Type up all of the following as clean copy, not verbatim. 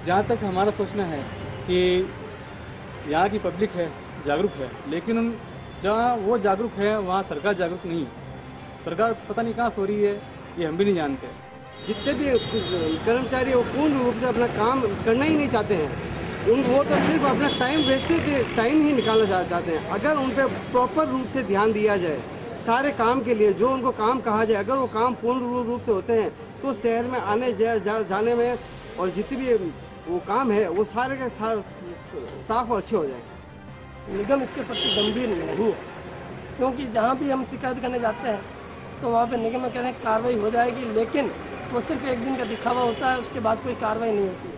जहाँ तक हमारा सोचना है कि यहाँ की पब्लिक है जागरूक है, लेकिन जहाँ वो जागरूक है वहाँ सरकार जागरूक नहीं है। सरकार पता नहीं कहाँ सो रही है, ये हम भी नहीं जानते। जितने भी कर्मचारी वो पूर्ण रूप से अपना काम करना ही नहीं चाहते हैं। वो तो सिर्फ अपना टाइम वेस्टेज टाइम ही निकालना चाहते हैं। अगर उन पर प्रॉपर रूप से ध्यान दिया जाए सारे काम के लिए, जो उनको काम कहा जाए, अगर वो काम पूर्ण रूप से होते हैं तो शहर में आने जाने में और जितने भी वो काम है वो सारे के साफ और अच्छे हो जाए। निगम इसके प्रति गंभीर नहीं है, क्योंकि जहाँ भी हम शिकायत करने जाते हैं तो वहाँ पे निगम में कह रहे हैं कार्रवाई हो जाएगी, लेकिन वो सिर्फ एक दिन का दिखावा होता है, उसके बाद कोई कार्रवाई नहीं होती है।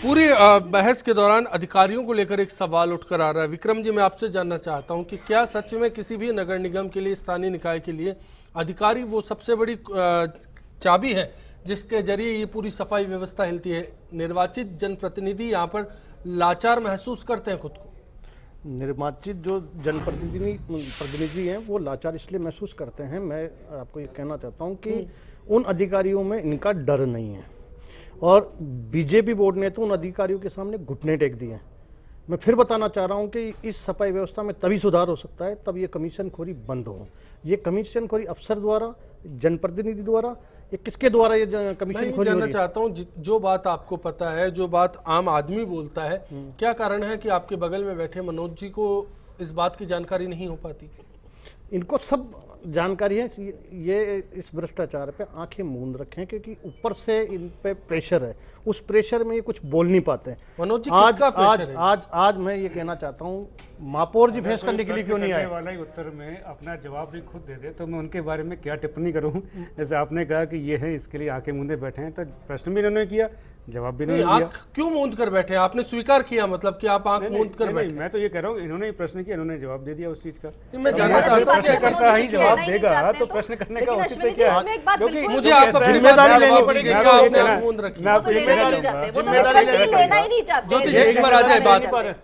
पूरी बहस के दौरान अधिकारियों को लेकर एक सवाल उठकर आ रहा है। विक्रम जी, मैं आपसे जानना चाहता हूं कि क्या सच में किसी भी नगर निगम के लिए, स्थानीय निकाय के लिए अधिकारी वो सबसे बड़ी चाबी है जिसके जरिए ये पूरी सफाई व्यवस्था हिलती है? निर्वाचित जनप्रतिनिधि यहाँ पर लाचार महसूस करते हैं खुद को? निर्वाचित जो जनप्रतिनिधि हैं वो लाचार इसलिए महसूस करते हैं। मैं आपको ये कहना चाहता हूँ कि उन अधिकारियों में इनका डर नहीं है, और बीजेपी बोर्ड ने तो उन अधिकारियों के सामने घुटने टेक दिए हैं। मैं फिर बताना चाह रहा हूं कि इस सफाई व्यवस्था में तभी सुधार हो सकता है तब ये कमीशनखोरी बंद हो। ये कमीशनखोरी अफसर द्वारा, जनप्रतिनिधि द्वारा, ये किसके द्वारा ये कमीशनखोरी? जानना चाहता हूं, जो बात आपको पता है, जो बात आम आदमी बोलता है, क्या कारण है कि आपके बगल में बैठे मनोज जी को इस बात की जानकारी नहीं हो पाती? इनको सब जानकारी है। ये इस भ्रष्टाचार पे आंखें मूंद रखे हैं क्योंकि ऊपर से इन पे प्रेशर है। उस प्रेशर में ये कुछ बोल नहीं पाते हैं। मनोज जी, किसका प्रेशर है? आज मैं ये कहना चाहता हूँ, महापौर जी बहस करने के लिए क्यों नहीं आए? वाला ही उत्तर में अपना जवाब भी खुद दे दे तो मैं उनके बारे में क्या टिप्पणी करूं। जैसे आपने कहा कि ये है, इसके लिए आंखें मूंदे बैठे हैं, तो प्रश्न भी इन्होंने किया, जवाब भी नहीं दिया। आंख क्यों मूंद कर बैठे? आपने स्वीकार किया, मतलब कि आप आंख मूंद कर बैठे? मैं तो ये कह रहा हूँ, इन्होंने प्रश्न किया, इन्होंने जवाब दे दिया उस चीज का। मैं जानना चाहता हूँ, प्रश्नकर्ता ही जवाब देगा तो प्रश्न करने का औचित्य क्या है? क्योंकि मुझे आपको जिम्मेदारी लेनी पड़ेगी। आपने आंख मूंद रखी। ज्योति जी, एक बार आ जाए बात पर।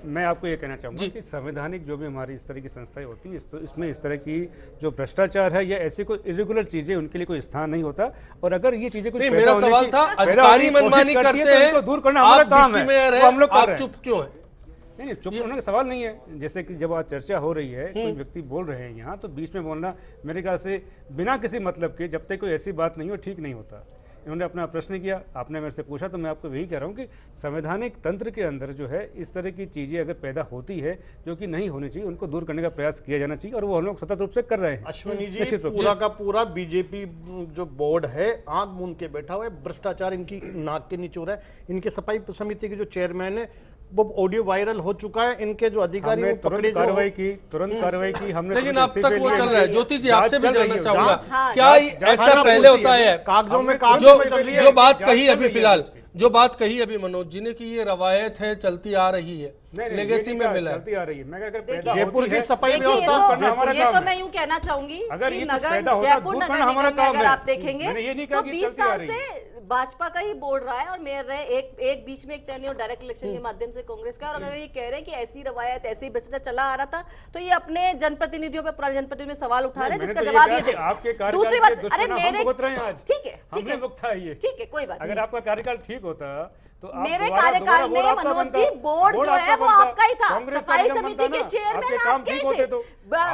मैं आपको ये कहना चाहूँगा कि संवैधानिक जो भी हमारी इस तरह की संस्थाएं होती हैं, इसमें इस तरह की जो भ्रष्टाचार है या ऐसी कोई इरेगुलर चीजें, उनके लिए कोई स्थान नहीं होता। और अगर ये चीजें कुछ मेरा सवाल था, अधिकारी मनमानी करते हैं तो दूर करना हमारा काम है, हम लोग आप चुप क्यों है? नहीं, चुप होने का सवाल नहीं है। जैसे कि जब आज चर्चा हो रही है, कोई व्यक्ति बोल रहे हैं यहाँ, तो बीच में बोलना मेरे ख्याल से बिना किसी मतलब के, जब तक कोई ऐसी बात नहीं हो, ठीक नहीं होता। इन्होंने अपना प्रश्न किया, आपने मेरे से पूछा, तो मैं आपको यही कह रहा हूँ कि संवैधानिक तंत्र के अंदर जो है इस तरह की चीज़ें अगर पैदा होती है जो कि नहीं होनी चाहिए, उनको दूर करने का प्रयास किया जाना चाहिए, और वो हम लोग सतत रूप से कर रहे हैं। अश्विनी जी, पूरा का पूरा बीजेपी जो बोर्ड है आंख मूंद के बैठा हुआ है। भ्रष्टाचार इनकी नाक के नीचे हो रहा है। इनके सफाई समिति के जो चेयरमैन है वो ऑडियो वायरल हो चुका है। इनके जो अधिकारी वो तुरंत कार्रवाई की हमने, लेकिन अब तक वो चल रहा है। ज्योति जी, आपसे भी जानना चाहूंगा, क्या ऐसा पहले होता है? कागजों में जो बात कही अभी फिलहाल, जो बात कही अभी मनोज जी ने कि ये रवायत है, चलती आ रही है, लेगेसी में मिला, चलती आ रही है। मैं अगर जयपुर की सफाई व्यवस्था, ये तो मैं यूं कहना चाहूंगी अगर कि नगर जयपुर नगर निगम में अगर आप देखेंगे तो 20 साल से भाजपा का ही बोर्ड रहा है और मेयर रहे। एक बीच में एक टेन्योर डायरेक्ट इलेक्शन के माध्यम से कांग्रेस का। और अगर ये कह रहे हैं कि ऐसी रवायत, ऐसी भ्रष्टाचार चला आ रहा था, तो ये अपने जनप्रतिनिधियों पर, पुराने जनप्रतिनिधि में सवाल उठा रहे हैं, जिसका जवाब ये दे। दूसरी बात, अरे मेरे, ठीक है, ठीक है, कोई बात नहीं। अगर आपका कार्यकाल ठीक होता तो मेरे कार्यकाल में मनोज जी बोर्ड जो है वो आपका ही था। सफाई समिति के चेयरमैन आपके ही थे,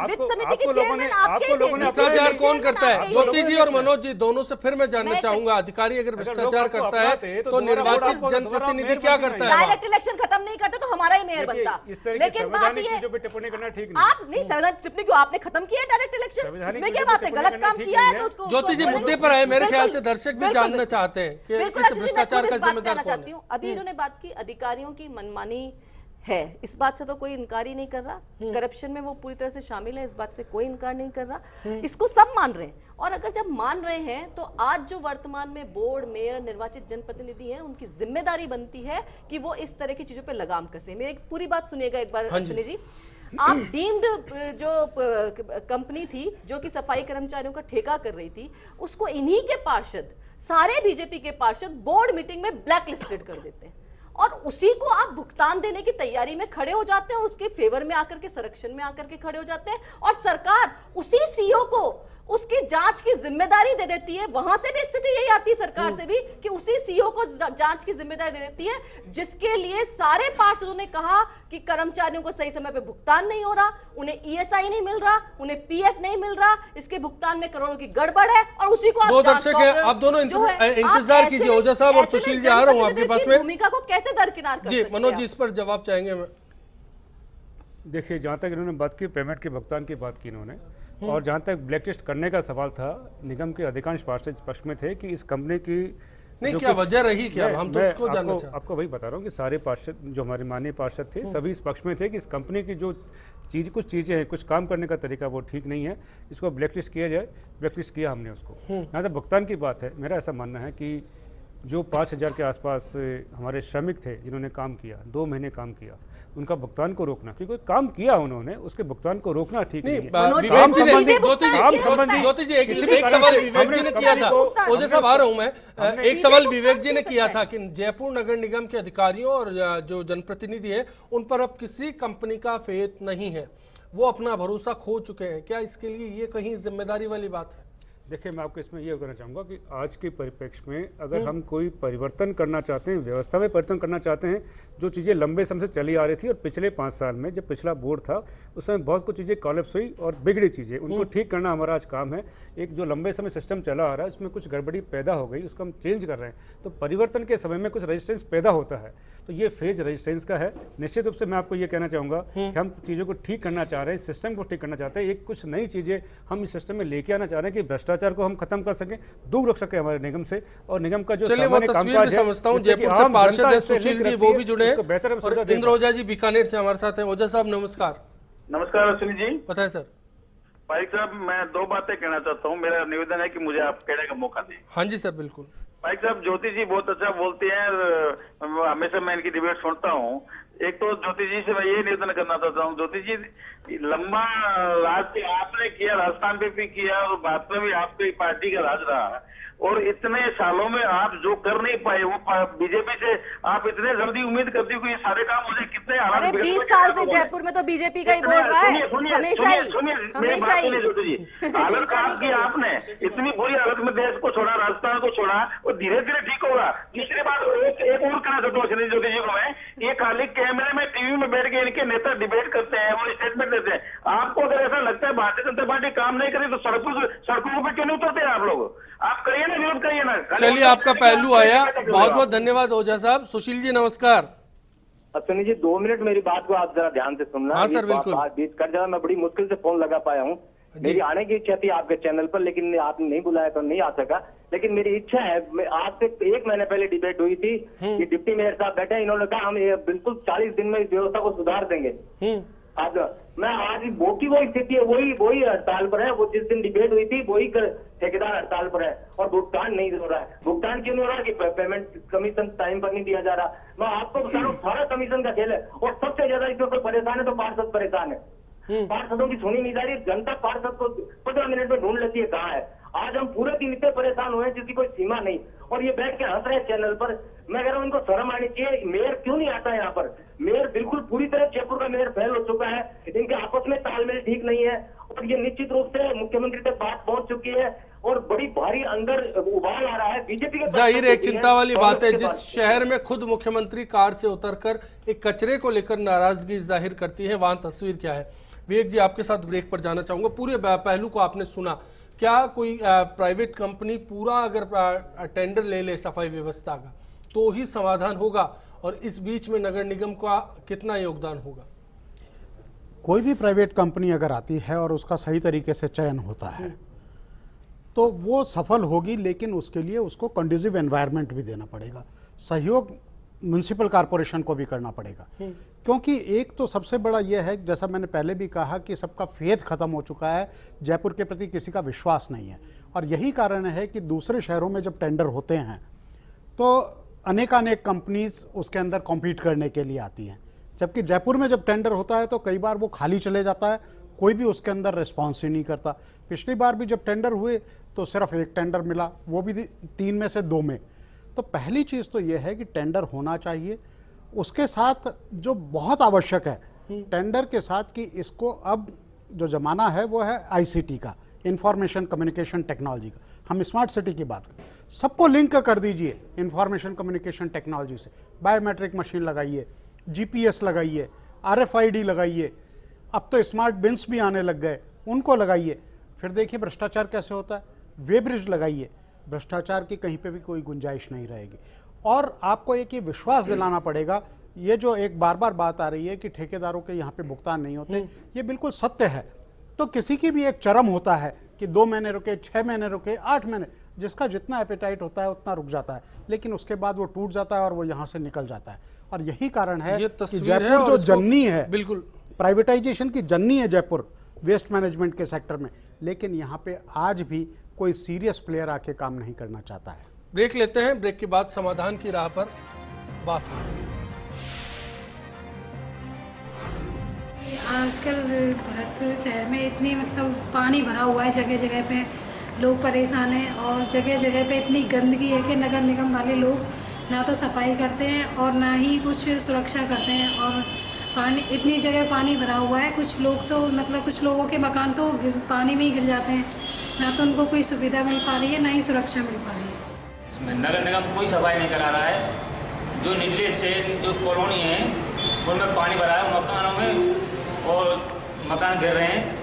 वित्त समिति के चेयरमैन आपके ही थे। भ्रष्टाचार कौन करता है? ज्योति जी और मनोज जी दोनों से फिर मैं जानना चाहूंगा, अधिकारी अगर भ्रष्टाचार करता है तो निर्वाचित जनप्रतिनिधि क्या करता है? डायरेक्ट इलेक्शन खत्म नहीं करते तो हमारा ही मेयर बनता। लेकिन बात ये, टिप्पणी करना ठीक नहीं। आप नहीं, संवैधानिक टिप्पणी क्यों? आपने खत्म किया डायरेक्ट इलेक्शन, इसमें क्या बात है? गलत काम किया है तो उसको। ज्योति जी, मुद्दे पर आए, मेरे ख्याल से दर्शक भी जानना चाहते हैं कि इस भ्रष्टाचार का जिम्मेदार कौन है? अभी इन्होंने बात की अधिकारियों की मनमानी है, इस बात से तो कोई इनकार ही नहीं कर रहा। करप्शन में वो पूरी तरह से शामिल है, इस बात से कोई इनकार नहीं कर रहा। इसको सब मान रहे हैं। और अगर जब मान रहे हैं तो आज जो वर्तमान में बोर्ड, मेयर, निर्वाचित जनप्रतिनिधि हैं, उनकी जिम्मेदारी बनती है कि वो इस तरह की चीजों पे लगाम कसे। मेरी पूरी बात सुनिएगा एक बार अश्विनी जी। आप डीम्ड जो कंपनी थी जो कि सफाई कर्मचारियों का ठेका कर रही थी, उसको इन्हीं के पार्षद, सारे बीजेपी के पार्षद बोर्ड मीटिंग में ब्लैक लिस्टेड कर देते हैं, और उसी को आप भुगतान देने की तैयारी में खड़े हो जाते हैं, उसके फेवर में आकर के, संरक्षण में आकर के खड़े हो जाते हैं। और सरकार उसी सीईओ को, उसकी जांच की जिम्मेदारी दे देती है। वहां से भी स्थिति यही आती है सरकार से भी कि उसी सीईओ को जांच की जिम्मेदारी दे देती है, जिसके लिए सारे पार्षदों ने कहा कि कर्मचारियों को सही समय पे भुगतान नहीं हो रहा, उन्हें ईएसआई नहीं मिल रहा, उन्हें पीएफ नहीं मिल रहा, इसके भुगतान में करोड़ों की गड़बड़ है और उसी को दो दर्शक है, आप दोनों इंतजार कीजिए। ओझा साहब और सुशील जी आ रहा हूं आपके पास में। भूमिका को कैसे दरकिनार कर जी सकते हैं मनोज आप? जी इस पर जवाब चाहेंगे। देखिए, जहाँ तक इन्होंने बात की पेमेंट के भुगतान की बात की इन्होंने, और जहाँ तक ब्लैकलिस्ट करने का सवाल था, निगम के अधिकांश पार्षद पक्ष में थे कि इस कंपनी की नहीं जो क्या कुछ- वजह रही क्या, हम तो मैं उसको जानना चाहते हैं। आपको वही बता रहा हूँ कि सारे पार्षद जो हमारे माननीय पार्षद थे सभी इस पक्ष में थे कि इस कंपनी की जो कुछ चीज़ें हैं, कुछ काम करने का तरीका वो ठीक नहीं है, इसको ब्लैकलिस्ट किया जाए। ब्लैकलिस्ट किया हमने उसको। यहाँ तक भुगतान की बात है, मेरा ऐसा मानना है कि जो 5,000 के आसपास हमारे श्रमिक थे जिन्होंने काम किया, 2 महीने काम किया, उनका भुगतान को रोकना, क्योंकि काम किया उन्होंने, उसके भुगतान को रोकना ठीक नहीं है। विवेक काम जी ने- संबंधी- ज्योति जी एक सवाल विवेक जी ने किया था। ओझा साहब आ रहा हूं मैं। एक सवाल विवेक जी ने किया था कि जयपुर नगर निगम के अधिकारियों और जो जनप्रतिनिधि है उन पर अब किसी कंपनी का फेथ नहीं है, वो अपना भरोसा खो चुके हैं। क्या इसके लिए ये कहीं जिम्मेदारी वाली बात है? देखिए, मैं आपको इसमें ये कहना चाहूँगा कि आज के परिप्रेक्ष्य में अगर हम कोई परिवर्तन करना चाहते हैं, व्यवस्था में परिवर्तन करना चाहते हैं, जो चीज़ें लंबे समय से चली आ रही थी और पिछले 5 साल में जब पिछला बोर्ड था उस समय बहुत कुछ चीज़ें कॉलेप्स हुई और बिगड़ी चीज़ें, उनको ठीक करना हमारा आज काम है। एक जो लंबे समय सिस्टम चला आ रहा है उसमें कुछ गड़बड़ी पैदा हो गई, उसको हम चेंज कर रहे हैं, तो परिवर्तन के समय में कुछ रेजिस्टेंस पैदा होता है, तो ये फेज रेजिस्टेंस का है। निश्चित रूप से मैं आपको ये कहना चाहूँगा कि हम चीज़ों को ठीक करना चाह रहे हैं, सिस्टम को ठीक करना चाहते हैं, एक कुछ नई चीज़ें हम इस सिस्टम में लेके आना चाह रहे हैं कि भ्रष्टाचार को हम खत्म कर सकें, दूर रख सके हमारे निगम से, और निगम का जो चलिए वो सामान्य तस्वीर कामकाज भी है, समझता हूँ। जिससे कि जयपुर से आम पार्षद जनता है इससे सुशील लिंक जी, रखती वो है, भी जुड़े हैं उसको बेहतर हम और सुविधा दे इंद्र ओझा जी बीकानेर से हमारे साथ हैं। ओझा साहब नमस्कार। नमस्कार अश्विनी जी। बताएं सर। भाई साहब, मैं 2 बातें कहना चाहता हूँ। मेरा निवेदन है कि मुझे आप कहने का मौका दें। हाँ जी सर बिल्कुल। भाई साहब, ज्योति जी बहुत अच्छा बोलती हैं, हमेशा मैं इनकी डिबेट सुनता हूँ। एक तो ज्योति जी से मैं ये निवेदन करना चाहता हूँ, ज्योति जी लंबा राज आपने किया, राजस्थान पे भी किया और भारत में भी आपकी पार्टी का राज रहा, और इतने सालों में आप जो कर नहीं पाए वो बीजेपी से आप इतने जल्दी उम्मीद करती हो कि ये सारे काम मुझे कितने अरे 20 साल से जयपुर में तो बीजेपी का ही बोल रहा है, हमेशा ही ज्योति जी हालत खराब की आपने, इतनी बुरी हालत में देश को छोड़ा, राजस्थान को छोड़ा, और धीरे धीरे ठीक होगा। दूसरी बात एक और कहना चाहता हूँ ज्योति जी को मैं, ये खाली कैमरे में टीवी में बैठ के इनके नेता डिबेट करते हैं और स्टेटमेंट देते हैं। आपको अगर ऐसा लगता है भारतीय जनता पार्टी काम नहीं करे तो सड़कों पर क्यों नहीं उतरते आप लोग? आप करिए ना, विरोध करिए ना। चलिए आपका पहलू आया, बहुत बहुत धन्यवाद ओझा साहब। सुशील जी नमस्कार। अश्विनी जी 2 मिनट मेरी बात को आप जरा ध्यान से सुनना। हाँ सर बिल्कुल। बात बीच कर जाए, मैं बड़ी मुश्किल से फोन लगा पाया हूँ। मेरी आने की इच्छा थी आपके चैनल पर, लेकिन आपने नहीं बुलाया तो नहीं आ सका। लेकिन मेरी इच्छा है, आज से 1 महीने पहले डिबेट हुई थी कि डिप्टी मेयर साहब बैठे, इन्होंने कहा हम ये बिल्कुल 40 दिन में इस व्यवस्था को सुधार देंगे। आज वो की वही स्थिति है, वही हड़ताल पर है। वो जिस दिन डिबेट हुई थी वही ठेकेदार हड़ताल पर है और भुगतान नहीं हो रहा है। भुगतान क्यों नहीं हो रहा कि पेमेंट कमीशन टाइम पर नहीं दिया जा रहा। मैं आपको बता रहा हूँ, सारा कमीशन का खेल है, और सबसे ज्यादा इसमें कोई परेशान है तो पार्षद परेशान है। पार्षदों की सुनी नहीं जा रही, जनता पार्षद को 15 मिनट में ढूंढ लेती है कहाँ है। आज हम पूरे दिन इतने परेशान हुए हैं जिसकी कोई सीमा नहीं, और ये बैठ के हंस रहे हैं चैनल पर। मैं कह रहा हूँ इनको शर्म आनी चाहिए। मेयर क्यों नहीं आता है यहाँ पर? मेयर बिल्कुल पूरी तरह जयपुर का मेयर फेल हो चुका है, इनके आपस में तालमेल ठीक नहीं है, और ये निश्चित रूप से मुख्यमंत्री तक बात पहुंच चुकी है और बड़ी भारी अंदर उबाल आ रहा है बीजेपी के। जाहिर एक चिंता वाली बात है, जिस शहर में खुद मुख्यमंत्री कार से उतरकर एक कचरे को लेकर नाराजगी जाहिर करती है, वहां तस्वीर क्या है। विवेक जी आपके साथ ब्रेक पर जाना चाहूंगा। पूरे पहलू को आपने सुना, क्या कोई प्राइवेट कंपनी पूरा अगर टेंडर ले ले सफाई व्यवस्था का तो ही समाधान होगा, और इस बीच में नगर निगम का कितना योगदान होगा? कोई भी प्राइवेट कंपनी अगर आती है और उसका सही तरीके से चयन होता है तो वो सफल होगी, लेकिन उसके लिए उसको कंडीसिव एनवायरनमेंट भी देना पड़ेगा, सहयोग म्युनिसिपल कॉरपोरेशन को भी करना पड़ेगा। क्योंकि एक तो सबसे बड़ा यह है, जैसा मैंने पहले भी कहा, कि सबका फेथ खत्म हो चुका है, जयपुर के प्रति किसी का विश्वास नहीं है, और यही कारण है कि दूसरे शहरों में जब टेंडर होते हैं तो अनेकानेक कंपनीज उसके अंदर कॉम्पीट करने के लिए आती हैं, जबकि जयपुर में जब टेंडर होता है तो कई बार वो खाली चले जाता है, कोई भी उसके अंदर रिस्पॉन्स ही नहीं करता। पिछली बार भी जब टेंडर हुए तो सिर्फ 1 टेंडर मिला, वो भी 3 में से 2 में। तो पहली चीज़ तो यह है कि टेंडर होना चाहिए। उसके साथ जो बहुत आवश्यक है टेंडर के साथ, कि इसको अब जो ज़माना है वो है आईसीटी का, इंफॉर्मेशन कम्युनिकेशन टेक्नोलॉजी का। हम स्मार्ट सिटी की बात करें, सबको लिंक कर दीजिए इंफॉर्मेशन कम्युनिकेशन टेक्नोलॉजी से। बायोमेट्रिक मशीन लगाइए, जीपीएस लगाइए, आरएफआईडी लगाइए, अब तो स्मार्ट बिन्स भी आने लग गए, उनको लगाइए। फिर देखिए भ्रष्टाचार कैसे होता है। वे ब्रिज लगाइए, भ्रष्टाचार की कहीं पे भी कोई गुंजाइश नहीं रहेगी। और आपको एक ये विश्वास दिलाना पड़ेगा, ये जो एक बार बार बात आ रही है कि ठेकेदारों के यहाँ पे भुगतान नहीं होते, ये बिल्कुल सत्य है। तो किसी की भी एक चरम होता है कि 2 महीने रुके, 6 महीने रुके, 8 महीने, जिसका जितना एपेटाइट होता है उतना रुक जाता है, लेकिन उसके बाद वो टूट जाता है और वो यहाँ से निकल जाता है। और यही कारण है ये कि तस्वीर है जयपुर और जो इसको- जननी है, बिल्कुल प्राइवेटाइजेशन की जननी है जयपुर वेस्ट मैनेजमेंट के सेक्टर में, लेकिन यहाँ पे आज भी कोई सीरियस प्लेयर आके काम नहीं करना चाहता है। ब्रेक लेते हैं, ब्रेक के बाद समाधान की राह पर बात होगी। आजकल भरतपुर शहर में इतनी मतलब पानी भरा हुआ है, जगह जगह पे लोग परेशान हैं और जगह जगह पे इतनी गंदगी है कि नगर निगम वाले लोग ना तो सफाई करते हैं और ना ही कुछ सुरक्षा करते हैं। और पानी, इतनी जगह पानी भरा हुआ है, कुछ लोग तो मतलब कुछ लोगों के मकान तो पानी में ही गिर जाते हैं, ना तो उनको कोई सुविधा मिल पा रही है, ना ही सुरक्षा मिल पा रही है। इसमें नगर निगम कोई सफाई नहीं करा रहा है। जो निचले से जो कॉलोनी है उनमें पानी भरा है, मकानों में और मकान गिर रहे हैं।